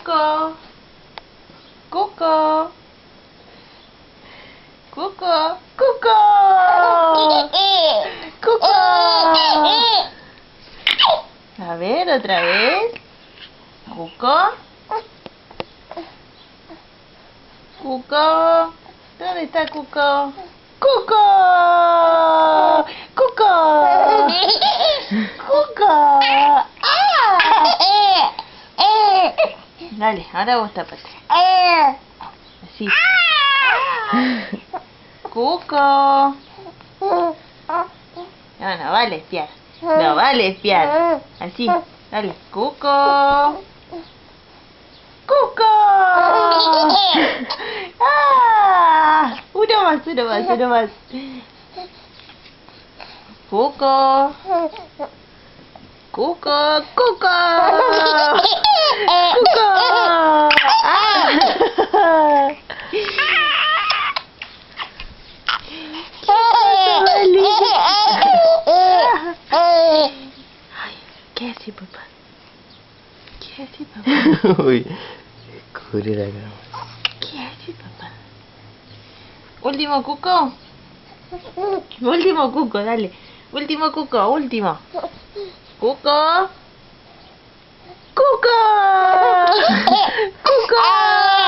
Cuco. Cuco. Cuco. Cuco. Cuco. A ver, otra vez. Cuco. Cuco. ¿Dónde está Cuco? ¡Cuco! ¡Cuco! ¡Cuco! ¡Ah! Dale, ahora vos tapate. Así. ¡Cuco! No, no vale espiar. No vale espiar. Así, dale. ¡Cuco! ¡Cuco! ¡Ah! Uno más, uno más, uno más. Cuco. Cuco, Cuco. Cuco. ¡Ah! Ay, ¿qué hace papá? ¿Qué hace papá? Uy, cubre la cama. ¿Qué hace papá? Último Cuco. Último Cuco, dale. Último Cuco, último. Cuco. Cuco. Cuco.